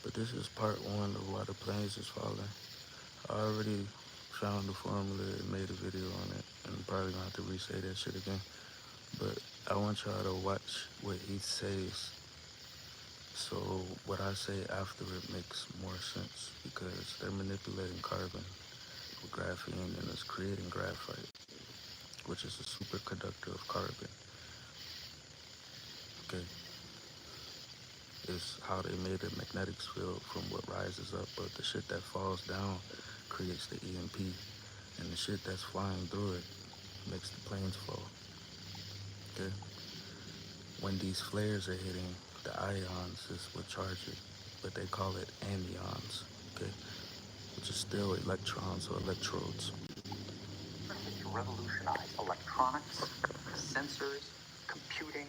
But this is part one of why the planes is falling. I already found the formula and made a video on it, and I'm probably gonna have to re-say that shit again. But I want y'all to watch what he says, so what I say after it makes more sense, because they're manipulating carbon with graphene and it's creating graphite, which is a superconductor of carbon. Okay, it's how they made a magnetic field from what rises up, but the shit that falls down creates the EMP, and the shit that's flying through it makes the planes fall. Okay, when these flares are hitting, the ions is what charge it, but they call it anions. Okay, which is still electrons or electrodes. To revolutionize electronics, sensors, computing.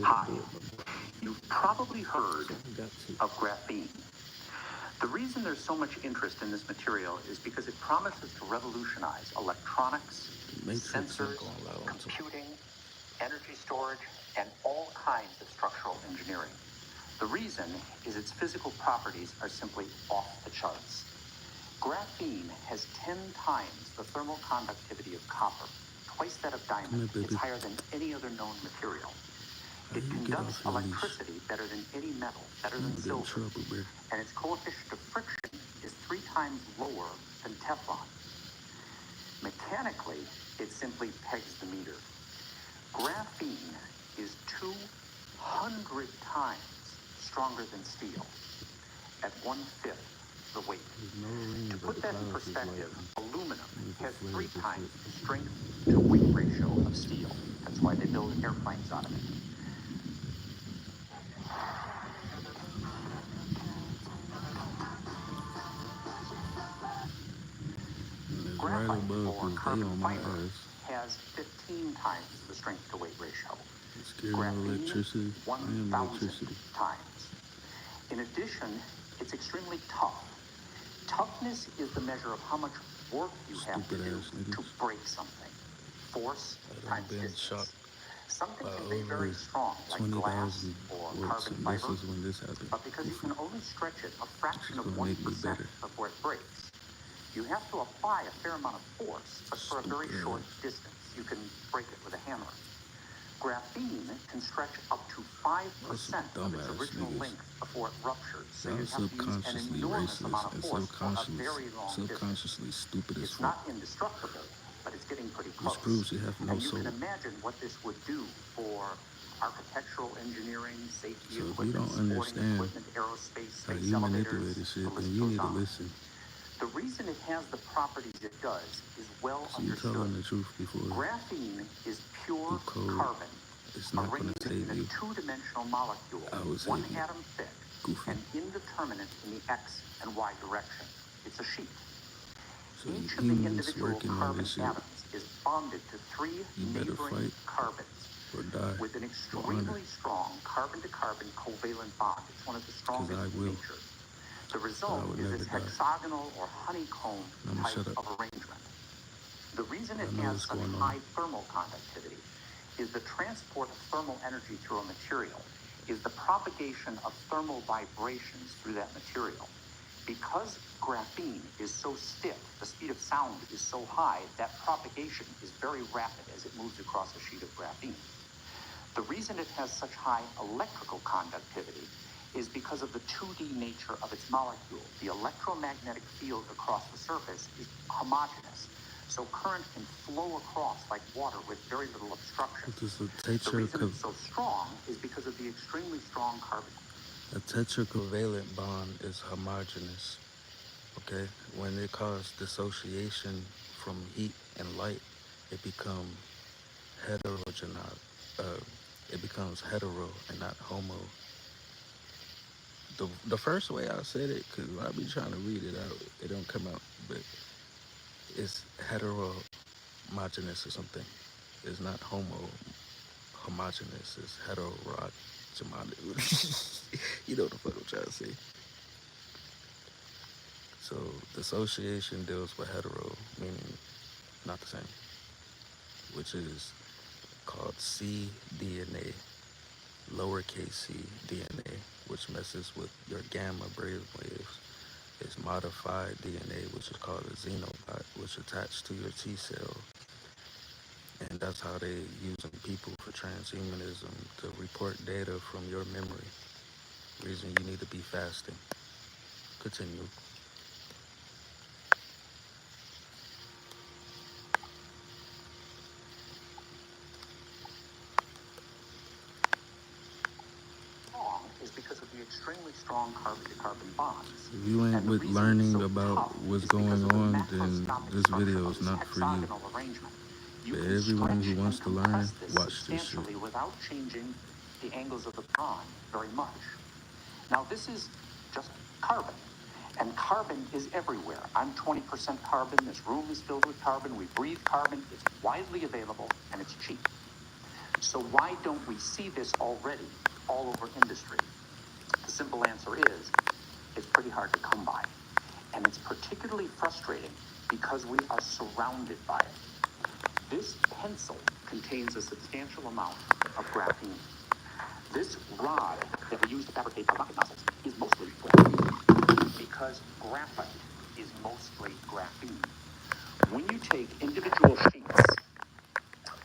Hi, you've probably heard of graphene. The reason there's so much interest in this material is because it promises to revolutionize electronics, sensors, computing, energy storage, and all kinds of structural engineering. The reason is its physical properties are simply off the charts. Graphene has 10 times the thermal conductivity of copper, twice that of diamond. It's higher than any other known material. It conducts electricity better than any metal, better than silver, and its coefficient of friction is 3 times lower than Teflon. Mechanically, it simply pegs the meter. Graphene is 200 times stronger than steel, at 1/5 the weight. To put that in perspective, aluminum has 3 times the strength to weight ratio of steel. That's why they build airplanes out of it. Graphite or carbon fiber has 15 times the strength to weight ratio. Graphene, 1,000 times. In addition, it's extremely tough. Toughness is the measure of how much work you have to do to break something. Force times distance. Something can be very strong, like glass or carbon fiber, but because you can only stretch it a fraction of 1% before it breaks, you have to apply a fair amount of force, but for a very short distance. You can break it with a hammer. Graphene can stretch up to 5% of its original length before it ruptures, so you have to use an enormous amount of force for a very long distance. It's not indestructible, but it's getting pretty close. And you can imagine what this would do for architectural engineering, safety equipment, sporting equipment, aerospace, space elevators, the list goes on. The reason it has the properties it does is well understood. Graphene is pure carbon, arranged in a two-dimensional molecule, one atom thick, and indeterminate in the X and Y direction. It's a sheet. Each of the individual carbon atoms is bonded to 3 neighboring carbons with an extremely strong carbon-to-carbon covalent bond. It's one of the strongest in nature. The result is this hexagonal or honeycomb type of arrangement. The reason it has such high thermal conductivity is the transport of thermal energy through a material is the propagation of thermal vibrations through that material. Because graphene is so stiff, the speed of sound is so high, that propagation is very rapid as it moves across a sheet of graphene. The reason it has such high electrical conductivity is because of the 2D nature of its molecule. The electromagnetic field across the surface is homogeneous, so current can flow across like water with very little obstruction. The reason it's so strong is because of the extremely strong carbon. A tetracovalent bond is homogeneous. Okay, when it causes dissociation from heat and light, it becomes heterogeneous. It becomes hetero and not homo. The first way I said it, because I be trying to read it out, it don't come out, but it's heteromogeneous or something. It's not homogeneous is heterogeneous. You know what the fuck I'm trying to say. So dissociation deals with hetero, meaning not the same, which is called cDNA, lowercase c DNA, which messes with your gamma brainwaves. It's modified DNA, which is called a xenobot, which attached to your T cell. And that's how they using people for transhumanism to report data from your memory. Reason you need to be fasting. Continue. Is because of the extremely strong carbon-to-carbon bonds. If you ain't with learning about what's going on, then this video is not for you. For everyone who wants to learn, watch this shit. Without changing the angles of the bond very much. Now this is just carbon, and carbon is everywhere. I'm 20% carbon. This room is filled with carbon. We breathe carbon. It's widely available and it's cheap. So why don't we see this already all over industry? The simple answer is, it's pretty hard to come by. And it's particularly frustrating because we are surrounded by it. This pencil contains a substantial amount of graphene. This rod that we use to fabricate our rocket nozzles is mostly graphene because graphite is mostly graphene. When you take individual sheets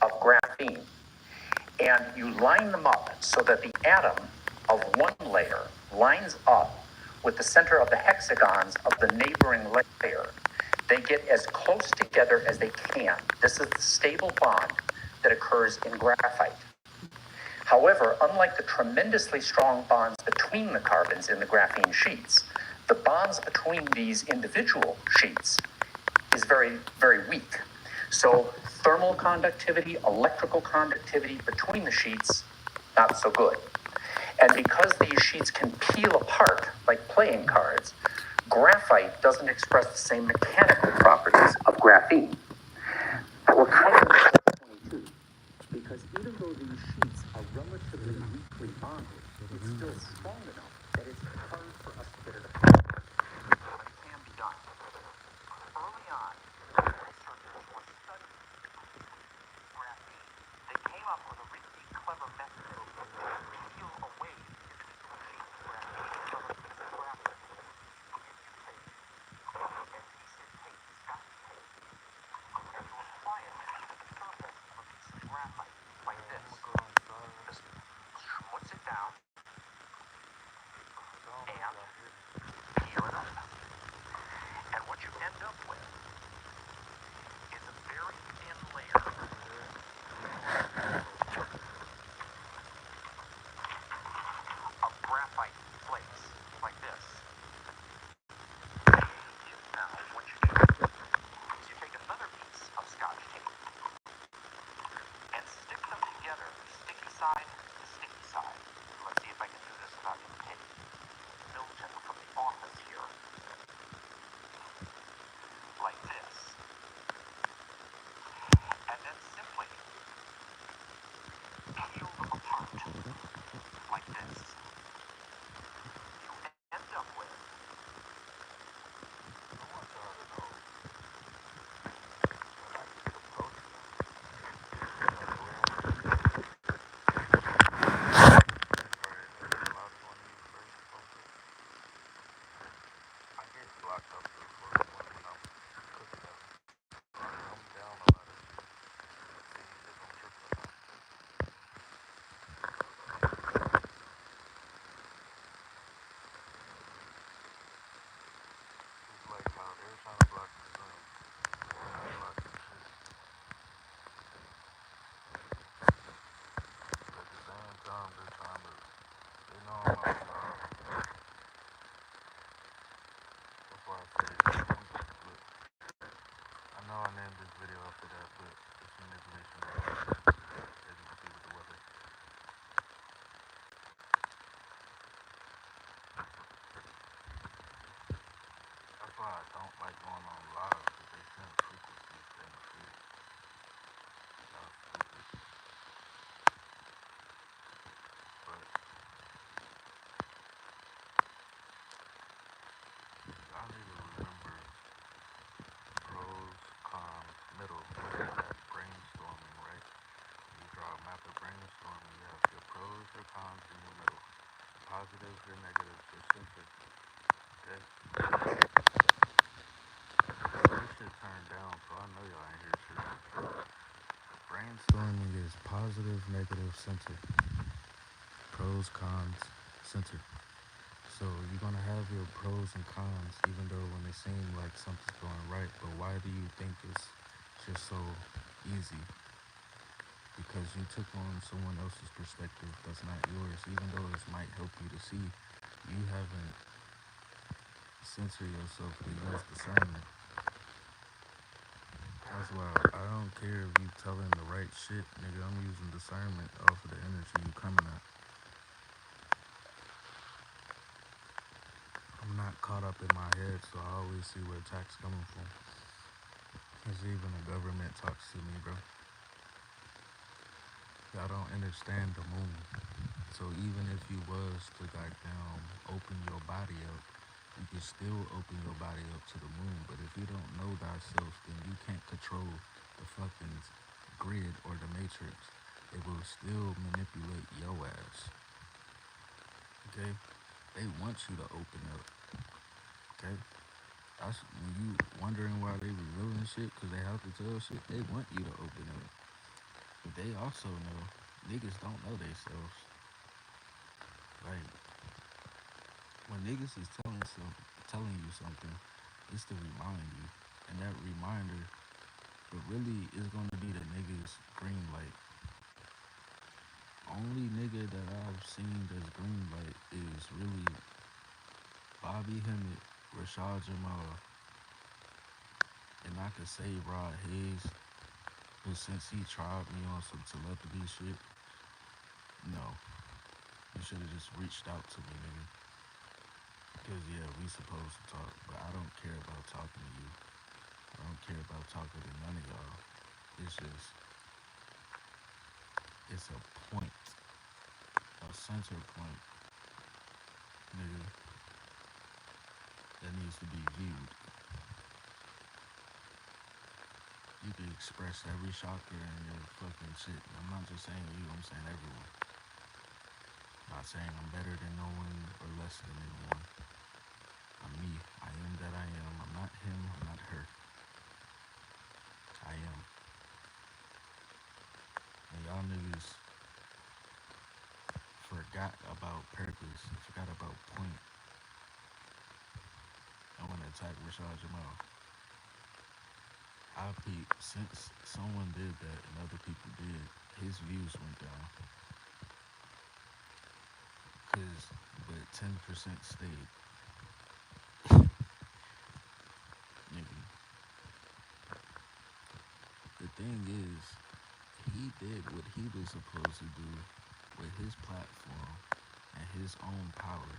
of graphene and you line them up so that the atom of one layer lines up with the center of the hexagons of the neighboring layer, they get as close together as they can. This is the stable bond that occurs in graphite. However, unlike the tremendously strong bonds between the carbons in the graphene sheets, the bonds between these individual sheets is very, very weak. So thermal conductivity, electrical conductivity between the sheets, not so good. And because these sheets can peel apart like playing cards, graphite doesn't express the same mechanical properties of graphene. But we're kind of catch-22, because even though these sheets are relatively weakly bonded, it's still strong enough that it's hard for us to get it apart. But it can be done. Early on, researchers were studying graphene. They came up with a really clever method to peel away individual sheets of graphene from a piece of graphite. And piece of tape, Scotch tape, and you apply it to the surface of a piece of graphite like this. Just schmutz it down and peel it up. And what you end up with is a very thin layer of graphite flakes like this. Now, what you do is you take another piece of Scotch tape and stick them together, sticky side to sticky side. Let's see if I can do this without imitating Milton from The Office here. Like this. And then simply peel them apart. Like this. You end up with cons in the middle. Positive or negative, the center. Okay? This shit turned down, so I know y'all ain't hear shit. Brainstorming is positive, negative, center. Pros, cons, center. So you're gonna have your pros and cons, even though when it seems like something's going right. But why do you think it's just so easy? Because you took on someone else's perspective that's not yours, even though it might help you to see. You haven't censored yourself to use discernment. That's why I don't care if you telling the right shit, nigga. I'm using discernment off of the energy you coming at. I'm not caught up in my head, so I always see where attack's coming from. Because even the government talks to me, bro. Y'all don't understand the moon. So even if you was to goddamn open your body up, you can still open your body up to the moon. But if you don't know thyself, then you can't control the fucking grid or the matrix. It will still manipulate your ass. Okay? They want you to open up. Okay? That's when you wondering why they revealing shit, because they have to tell shit, they want you to open up. But they also know niggas don't know themselves. Like, when niggas is telling you something, it's to remind you. And that reminder, but really is gonna be the nigga's green light. Only nigga that I've seen that's green light is really Bobby Hemmett, Rashad Jamal, and I could say Rod Hayes, but since he tried me on some telepathy shit, no. You should have just reached out to me, nigga. Because, yeah, we supposed to talk, but I don't care about talking to you. I don't care about talking to none of y'all. It's just, it's a point, a center point, nigga, that needs to be viewed. You can express every chakra in your fucking shit. I'm not just saying you, I'm saying everyone. Not saying I'm better than no one or less than anyone. I'm me. I am that I am. I'm not him. I'm not her. I am. And y'all niggas forgot about purpose. Forgot about point. I want to attack Rashad Jamal. I peep, since someone did that and other people did, his views went down. But 10% stayed. Nigga. The thing is, he did what he was supposed to do with his platform and his own power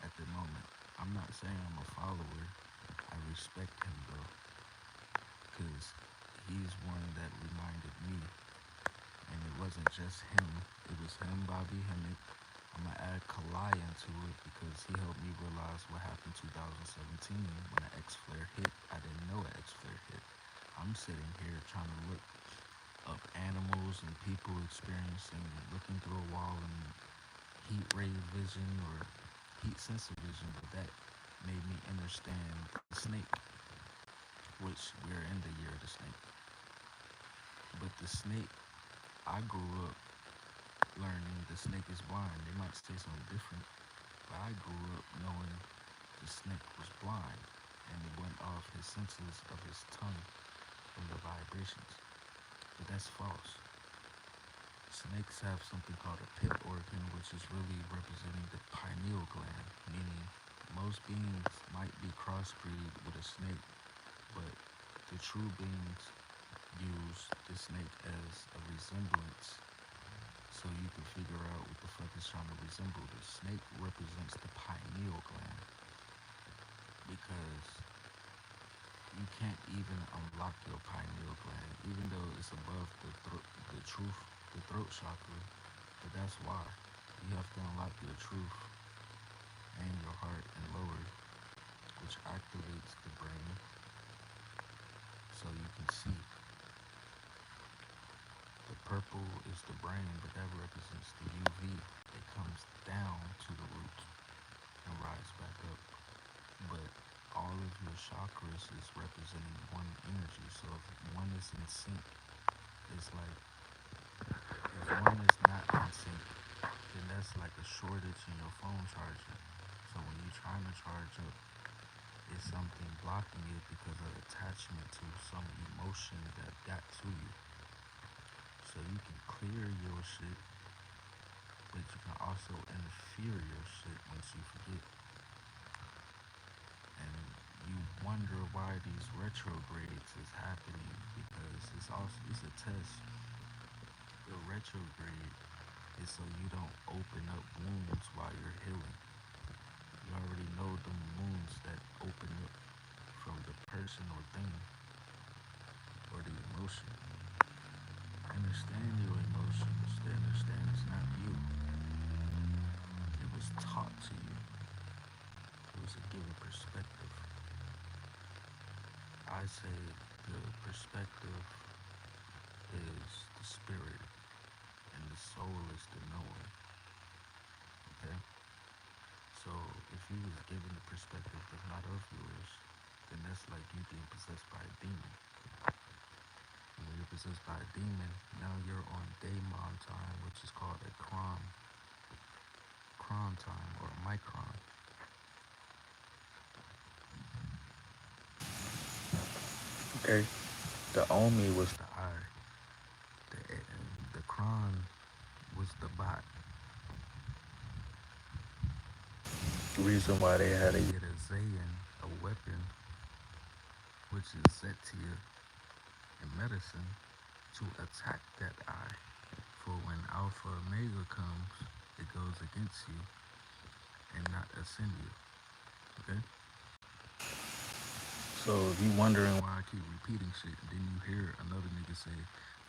at the moment. I'm not saying I'm a follower. I respect him though, because he's one that reminded me. And it wasn't just him. It was him, Bobby Hemmett. I'm going to add Kalai into it because he helped me realize what happened in 2017 when the X-Flare hit. I didn't know an X-Flare hit. I'm sitting here trying to look up animals and people experiencing looking through a wall and heat ray vision or heat sensor vision, but that made me understand the snake, which we're in the year of the snake. But the snake, I grew up learning the snake is blind. They might say something different, but I grew up knowing the snake was blind and it went off his senses of his tongue from the vibrations. But that's false. Snakes have something called a pit organ, which is really representing the pineal gland, meaning most beings might be crossbreed with a snake, but the true beings use the snake as a resemblance so you can figure out what the fuck it's trying to resemble. The snake represents the pineal gland because you can't even unlock your pineal gland, even though it's above the throat chakra. But that's why you have to unlock your truth and your heart and lower, which activates the brain so you can see. The purple is the brain, but that represents the UV that comes down to the root and rise back up. But all of your chakras is representing one energy. So if one is in sync, it's like if one is not in sync, then that's like a shortage in your phone charger. So when you're trying to charge up, it's something blocking it because of attachment to some emotion that got to you. So you can clear your shit, but you can also interfere your shit once you forget. And you wonder why these retrogrades is happening because it's a test. The retrograde is so you don't open up wounds while you're healing. You already know the wounds that open up from the person or thing or the emotion. Understand your emotions to understand it's not you. It was taught to you. It was a given perspective. I say the perspective is the spirit and the soul is the knowing. Okay? So if you was given the perspective that's not of yours, then that's like you being possessed by a demon. And when you're possessed by a demon, now you're on daemon time, which is called a cron time or a micron. Okay, the Omi was the I, the cron was the bot. The reason why they had to get a Zayn, a weapon, which is Zetia in medicine, to attack that I. For when Alpha Omega comes, it goes against you and not ascend you. Okay? So if you wondering why I keep repeating shit, and then you hear another nigga say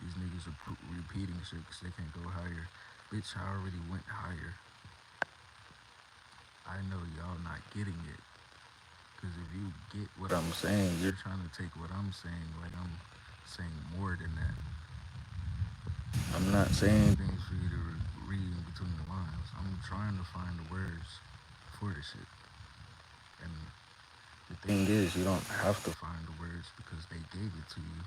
these niggas are repeating shit because they can't go higher. Bitch, I already went higher. I know y'all not getting it. Because if you get what I'm saying, you're trying to take what I'm saying like I'm saying more than that. I'm not saying things for you to read in between the lines. I'm trying to find the words for the shit. And the thing is, you don't have to find the words because they gave it to you.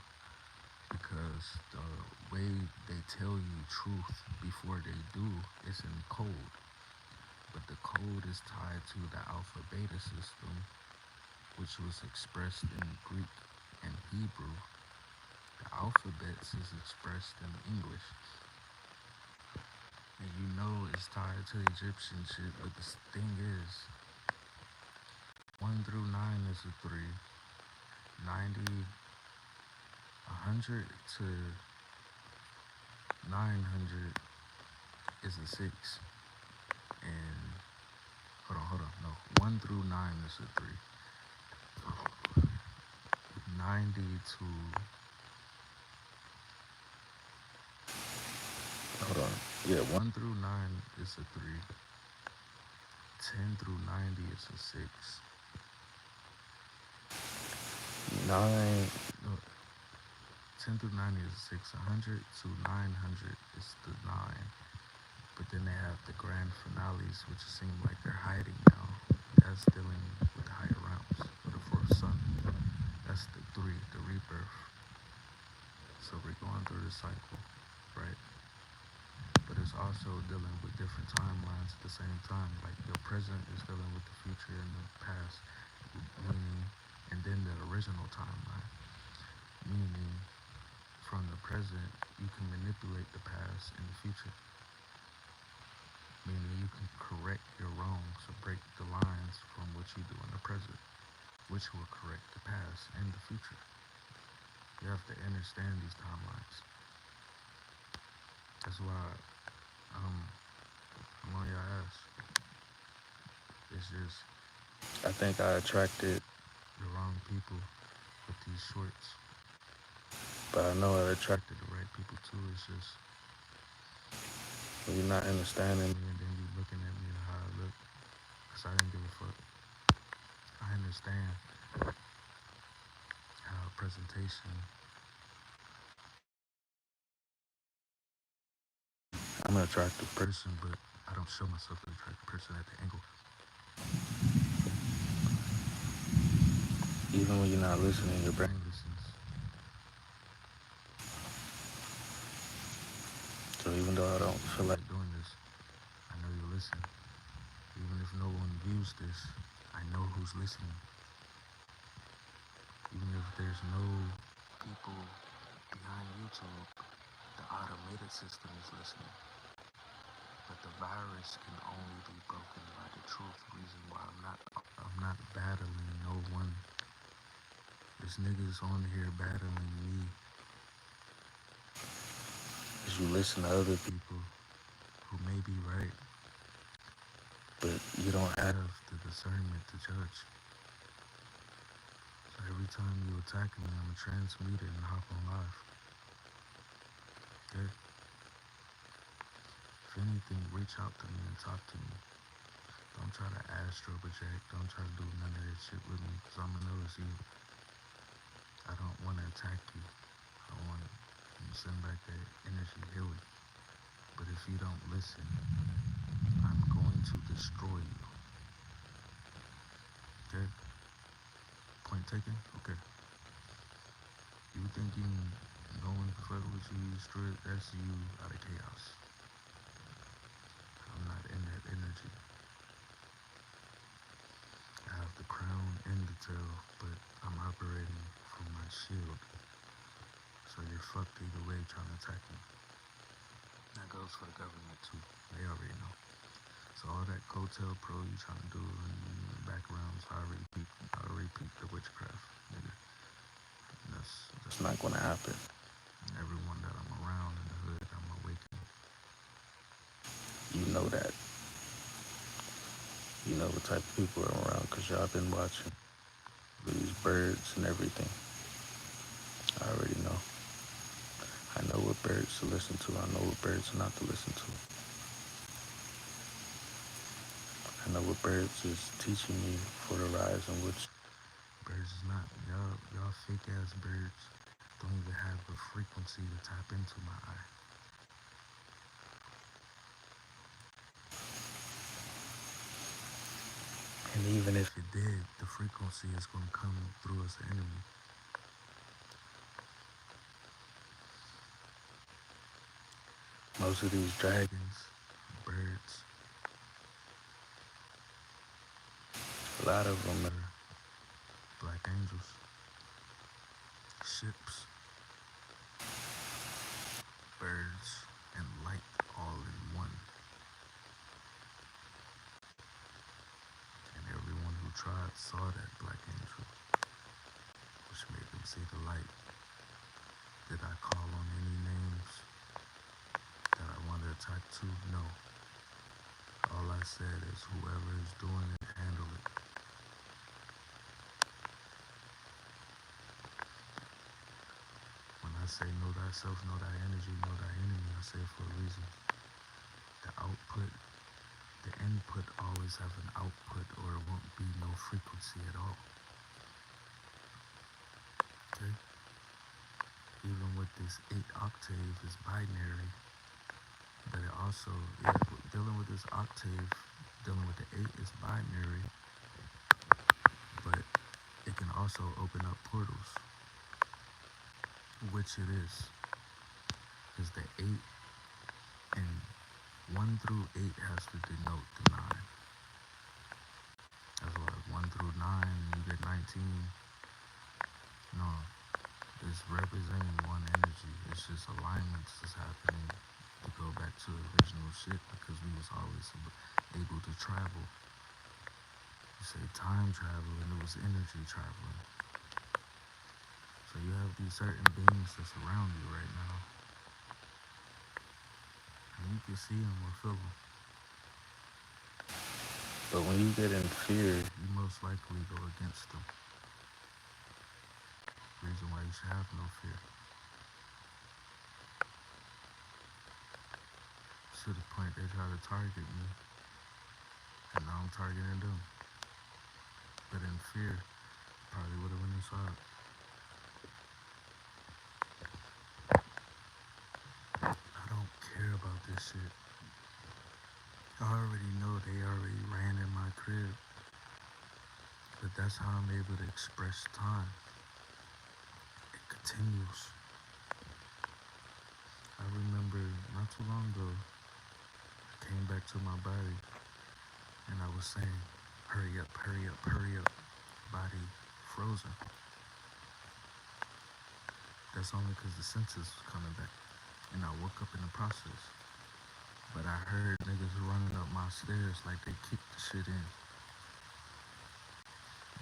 Because the way they tell you truth before they do is in code. But the code is tied to the alpha beta system, which was expressed in Greek and Hebrew. The alphabets is expressed in English. And you know it's tied to Egyptian shit, but the thing is, 1 through 9 is a 3, 90, 100 to 900 is a 6, and hold on, no, 1 through 9 is a 3, 90 to, hold on, yeah, 1 through 9 is a 3, 10 through 90 is a 6, 9, no, 10 through 90 is a 6, 100 to 900 is the 9, but then they have the grand finales, which seem like they're hiding now. That's dealing with the higher realms, or the fourth sun. That's the 3, the rebirth. So we're going through the cycle, right? But it's also dealing with different timelines at the same time. Like your present is dealing with the future and the past, meaning, and then the original timeline, meaning from the present you can manipulate the past and the future. Meaning you can correct your wrongs or break the lines from what you do in the present, which will correct the past and the future. You have to understand these timelines. That's why I'm on your ass. It's just, I think I attracted the wrong people with these shorts. But I know I attracted the right people too. It's just, when you're not understanding me and then you looking at me and how I look, because I didn't give a fuck. I understand how presentation I'm an attractive person, but I don't show myself an attractive person at the angle. Even when you're not listening, your brain listens. So even though I don't feel like doing this, I know you listen. Even if no one views this, I know who's listening. Even if there's no people behind YouTube, the automated system is listening. But the virus can only be broken by the truth. Reason why I'm not battling no one. There's niggas on here battling me. As you listen to other people who may be right, but you don't have the discernment to judge. So every time you attack me, I'm gonna transmute it and hop on live. Okay? If anything, reach out to me and talk to me. Don't try to astro project. Don't try to do none of this shit with me, because I'm gonna notice you. I don't want to attack you. I want to send back that energy healing. But if you don't listen, I'm going to destroy you. Okay? Point taken? Okay. You thinking no one can fuck with you, straight, that's you out of chaos. I'm not in that energy. I have the crown and the tail, but I'm operating from my shield. So you're fucked either way trying to attack me. That goes for the government too. They already know. So all that Cotel Pro you trying to do in the backgrounds, I already peeped the witchcraft, nigga. That's not gonna happen. Everyone that I'm around in the hood, I'm awakening. You know that. You know what type of people are around, because y'all been watching these birds and everything. I already know. I know what birds to listen to. I know what birds not to listen to. I know what birds is teaching me for the rise and which birds is not. Y'all fake ass birds don't even have a frequency to tap into my eye. And even if it did, the frequency is going to come through as an enemy. Most of these dragons, birds, a lot of them are black angels, ships, birds, and light all in one. And everyone who tried saw that black angel, which made them see the light. Did I call on any names that I want to attack to? No. All I said is whoever is doing it, handle it. When I say know thyself, know thy energy, know thy enemy, I say it for a reason. The output, the input always have an output, or it won't be no frequency at all. Okay? Even with this 8 octave is binary, but it also, dealing with this octave, dealing with the 8 is binary, but it can also open up portals, which it is, because the 8 and 1 through 8 has to denote the 9. That's why 1 through 9, you get 19. No, it's representing one energy. It's just alignments that's happening to go back to the original shit, because we was always able to travel. You say time travel, and it was energy traveling. So you have these certain beings that's around you right now, and you can see them or feel them. But when you get in fear, you most likely go against them. Reason why you should have no fear. To the point they try to target me, and now I'm targeting them. But in fear, probably would have went inside. I don't care about this shit. I already know they already ran in my crib, but that's how I'm able to express time. It continues. I remember not too long ago, I came back to my body and I was saying, hurry up, hurry up, hurry up. Body frozen. That's only because the senses was coming back and I woke up in the process. But I heard niggas running up my stairs like they kicked the shit in.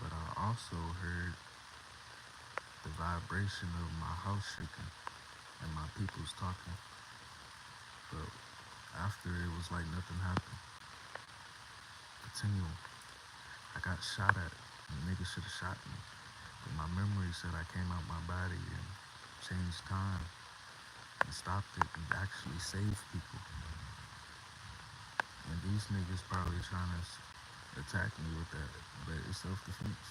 But I also heard the vibration of my house shaking and my people's talking. But after it was like nothing happened. Continual. I got shot at and the nigga should have shot me. But my memory said I came out my body and changed time and stopped it and actually saved people. And these niggas probably trying to attack me with that, but it's self-defense.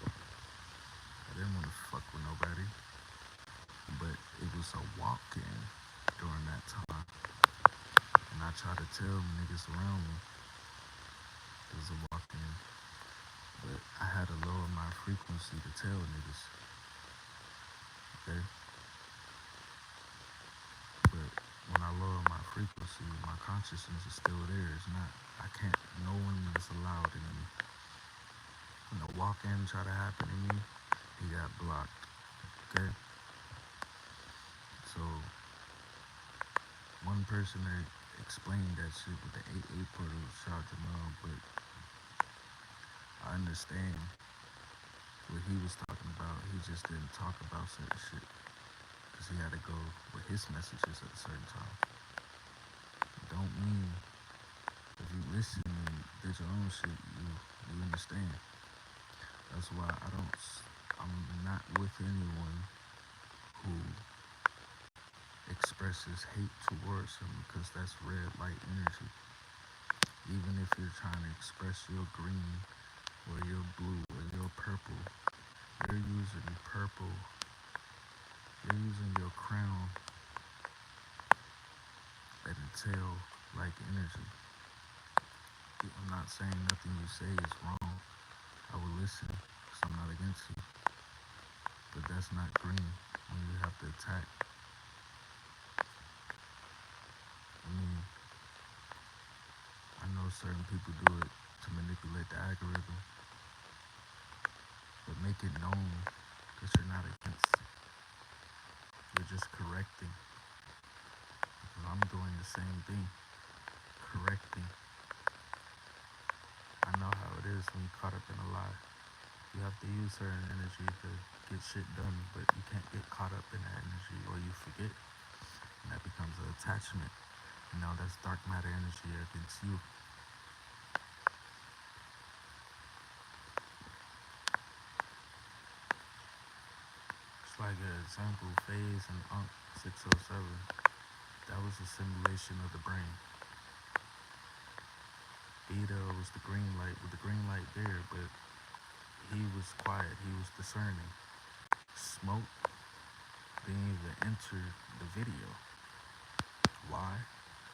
I didn't want to fuck with nobody, but it was a walk-in during that time. And I tried to tell niggas around me it was a walk-in, but I had to lower my frequency to tell niggas, okay? But when I lower my frequency, my consciousness is still there. It's not, I can't, no one is allowed in me. When the walk-in tried to happen to me, he got blocked, okay? So, one person that explained that shit with the 8-8 portal, shout out Jamal, but I understand what he was talking about. He just didn't talk about certain shit, because he had to go with his messages at a certain time. Don't mean if you listen and did your own shit, you understand. That's why I'm not with anyone who expresses hate towards him, because that's red light energy. Even if you're trying to express your green or your blue or your purple, you're using purple, you're using your crown and tail like energy. I'm not saying nothing you say is wrong. I will listen, because I'm not against you. But that's not green when you have to attack. I mean, I know certain people do it to manipulate the algorithm, but make it known that you're not against it. You're just correcting. Because I'm doing the same thing, correcting. I know how it is when you're caught up in a lie. You have to use certain energy to get shit done, but you can't get caught up in that energy or you forget. And that becomes an attachment. You know, that's dark matter energy against you. It's like an example, Phase and Unk 607. That was a simulation of the brain. Beta was the green light, with the green light there, but he was quiet, he was discerning. Smoke didn't even enter the video. Why?